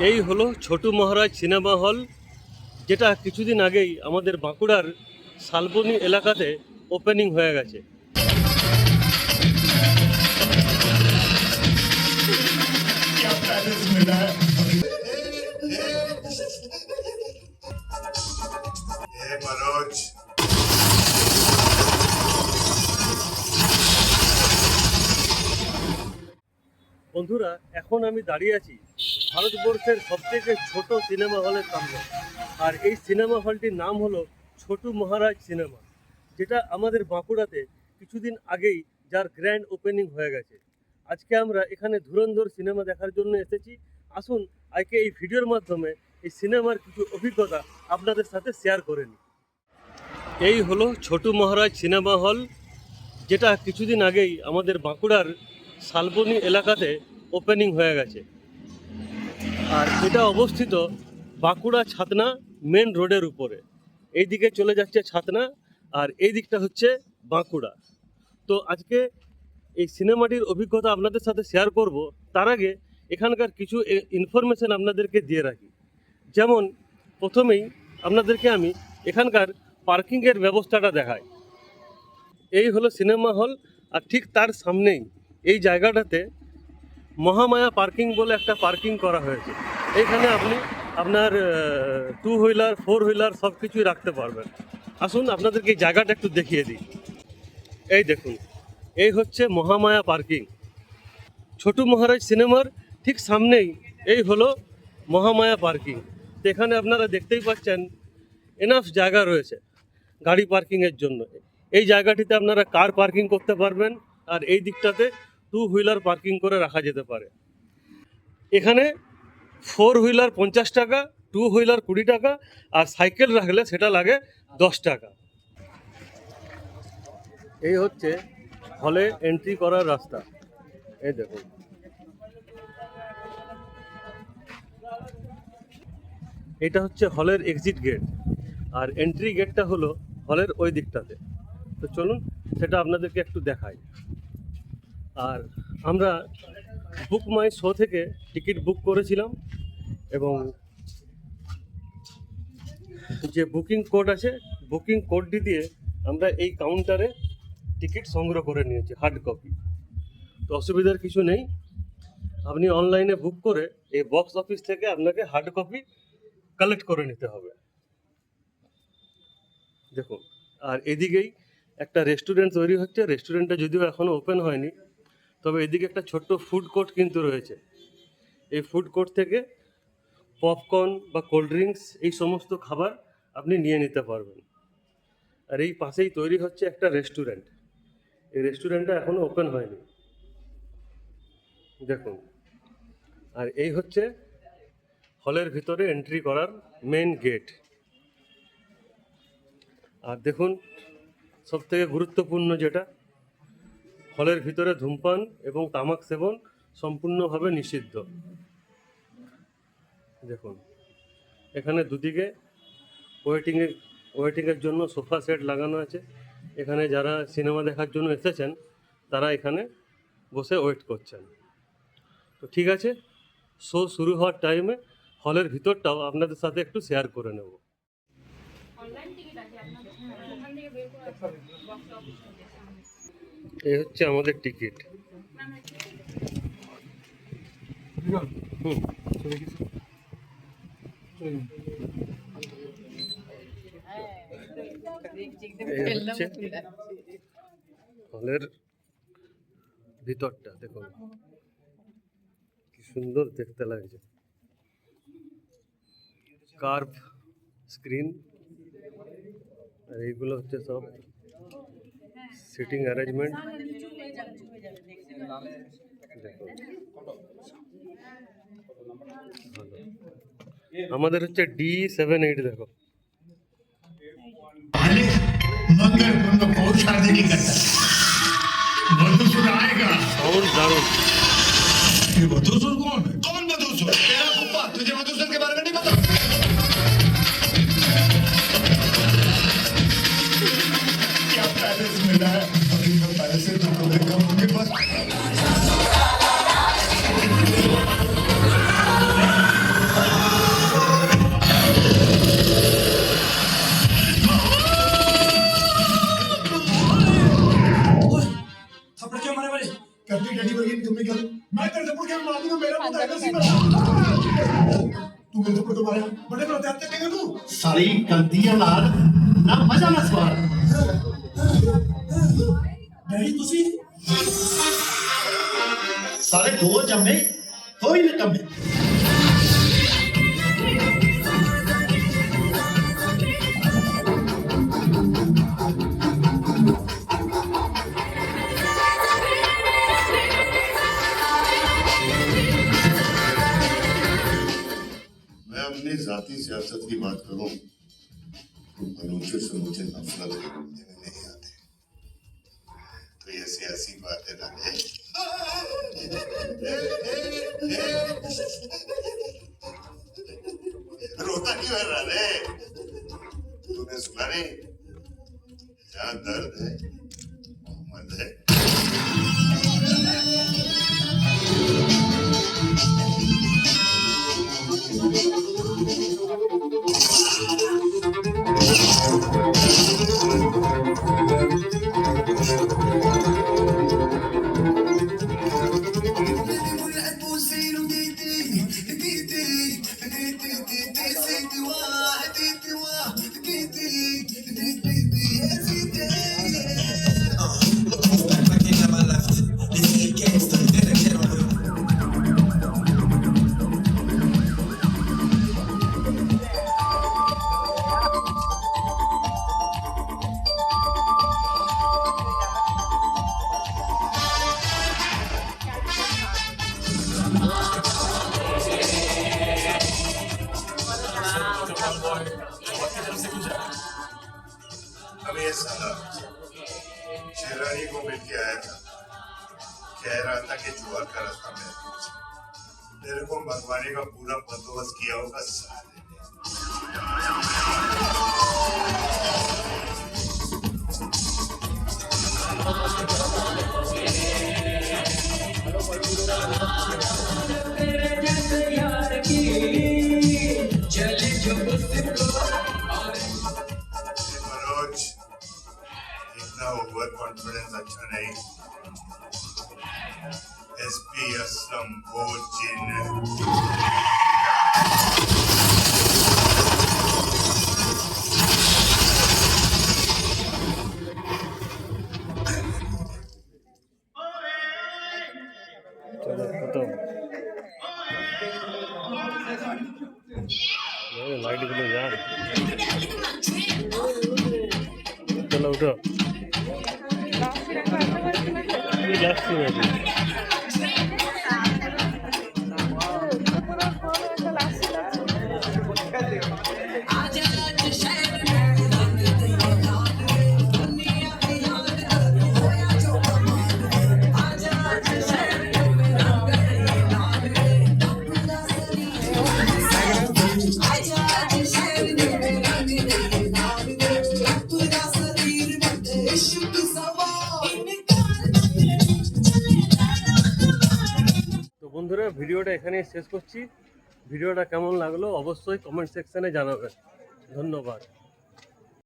এই হলো ছোটু মহারাজ cinema hall, যেটা কিছুদিন আগেই আমাদের বাঁকুড়ার শালবনী এলাকাতে ওপেনিং হয়ে গেছে। বন্ধুরা, এখন আমি দাঁড়িয়ে আছি ভারতবর্ষের সবথেকে ছোট সিনেমা হলের সামনে। আর এই সিনেমা হলটির নাম হলো ছোটু মহারাজ সিনেমা, যেটা আমাদের বাঁকুড়াতে কিছুদিন আগেই যার গ্র্যান্ড ওপেনিং হয়ে গেছে। আজকে আমরা এখানে ধুরন্ধর সিনেমা দেখার জন্য এসেছি। আসুন আজকে এই ভিডিওর মাধ্যমে এই সিনেমার কিছু অভিজ্ঞতা আপনাদের সাথে শেয়ার করে নিই। এই হলো ছোটু মহারাজ সিনেমা হল, যেটা কিছুদিন আগেই আমাদের বাঁকুড়ার শালবনী এলাকাতে ওপেনিং হয়ে গেছে। আর এটা অবস্থিত বাঁকুড়া ছাতনা মেন রোডের উপরে। এই দিকে চলে যাচ্ছে ছাতনা, আর এই দিকটা হচ্ছে বাঁকুড়া। তো আজকে এই সিনেমাটির অভিজ্ঞতা আপনাদের সাথে শেয়ার করব। তার আগে এখানকার কিছু ইনফরমেশন আপনাদেরকে দিয়ে রাখি। যেমন প্রথমেই আপনাদেরকে আমি এখানকার পার্কিংয়ের ব্যবস্থাটা দেখাই। এই হলো সিনেমা হল, আর ঠিক তার সামনেই এই জায়গাটাতে মহামায়া পার্কিং বলে একটা পার্কিং করা হয়েছে। এইখানে আপনি আপনার 2 হুইলার 4 হুইলার সব কিছুই রাখতে পারবেন। আসুন আপনাদেরকে এই জায়গাটা একটু দেখিয়ে দিই। এই দেখুন, এই হচ্ছে মহামায়া পার্কিং। ছোটু মহারাজ সিনেমার ঠিক সামনেই এই হলো মহামায়া পার্কিং। তো এখানে আপনারা দেখতেই পাচ্ছেন এনাফ জায়গা রয়েছে গাড়ি পার্কিংয়ের জন্য। এই জায়গাটিতে আপনারা কার পার্কিং করতে পারবেন, আর এই দিকটাতে 2 হুইলার পার্কিং করে রাখা যেতে পারে। এখানে 4 হুইলার 50 টাকা, 2 হুইলার 20 টাকা, আর সাইকেল রাখলে সেটা লাগে 10 টাকা। এই হচ্ছে হলে এন্ট্রি করার রাস্তা। এই দেখুন, এটা হচ্ছে হলের এক্সিট গেট, আর এন্ট্রি গেটটা হলো হলের ওই দিকটাতে। তো চলুন সেটা আপনাদেরকে একটু দেখাই। আর আমরা বুক মাই শো থেকে টিকিট বুক করেছিলাম, এবং যে বুকিং কোড আছে বুকিং কোডটি দিয়ে আমরা এই কাউন্টারে টিকিট সংগ্রহ করে নিয়েছি হার্ড কপি। তো অসুবিধার কিছু নেই, আপনি অনলাইনে বুক করে এই বক্স অফিস থেকে আপনাকে হার্ড কপি কালেক্ট করে নিতে হবে। দেখুন, আর এদিকেই একটা রেস্টুরেন্ট তৈরি হচ্ছে। রেস্টুরেন্টটা যদিও এখনও ওপেন হয়নি, তবে এদিকে একটা ছোট্ট ফুড কোর্ট কিন্তু রয়েছে। এই ফুড কোর্ট থেকে পপকর্ন বা কোল্ড ড্রিঙ্কস এই সমস্ত খাবার আপনি নিয়ে নিতে পারবেন। আর এই পাশেই তৈরি হচ্ছে একটা রেস্টুরেন্ট। এই রেস্টুরেন্টটা এখনও ওপেন হয়নি, দেখুন। আর এই হচ্ছে হলের ভিতরে এন্ট্রি করার মেন গেট। আর দেখুন, সবথেকে গুরুত্বপূর্ণ যেটা, হলের ভিতরে ধূমপান এবং তামাক সেবন সম্পূর্ণভাবে নিষিদ্ধ। দেখুন, এখানে দুদিকে ওয়েটিংয়ের জন্য সোফা সেট লাগানো আছে। এখানে যারা সিনেমা দেখার জন্য এসেছেন তারা এখানে বসে ওয়েট করছেন। তো ঠিক আছে, শো শুরু হওয়ার টাইমে হলের ভিতরটাও আপনাদের সাথে একটু শেয়ার করে নেব। এই হচ্ছে আমাদের টিকিট। হলের ভিতরটা দেখুন কি সুন্দর দেখতে লাগছে। কার্ভ স্ক্রিন, আর এইগুলো হচ্ছে সব সিটিং অ্যারেঞ্জমেন্ট। দেখুন, আমাদের হচ্ছে D78। দেখো, साउंड दारुण। ये मधुसूर कौन है? कौन मधुसूर? तेरा पप्पा। तुझे मधुसूर के बारे में नहीं पता? क्या पैलेस मिला है? अभी तो पैलेस से तुमको देखा होंगे बस। तू मेरे को तो मारा बड़े बड़े जाते नहीं तू सारी गलतियां नाल ना मजा ना सवार नहीं तुसी सारे दो जम्मे कोई निकम्मे मैं अपनी जाती सियासत की बात करूं तो बलूचों से मुझे नफरत है, मुझे नहीं आते तो ये सियासी बातें ना है रोता क्यों है रे तूने सुना नहीं जहाँ दर्द है मोहम्मद है अब ये साला शेरानी को मिल के आया था कह रहा था कि जुआ का रास्ता मेरे को मंगवाने का पूरा बंदोबस्त किया होगा साले ने मनोज इतना ओवर कॉन्फिडेंस अच्छा नहीं एसपी असलम बोल जिन चलो खत्म लाइट गुलो यार चलो उठो लास्ट में তো বন্ধুরা ভিডিওটা এখানেই শেষ করছি ভিডিওটা কেমন লাগলো অবশ্যই কমেন্ট সেকশনে জানাবেন ধন্যবাদ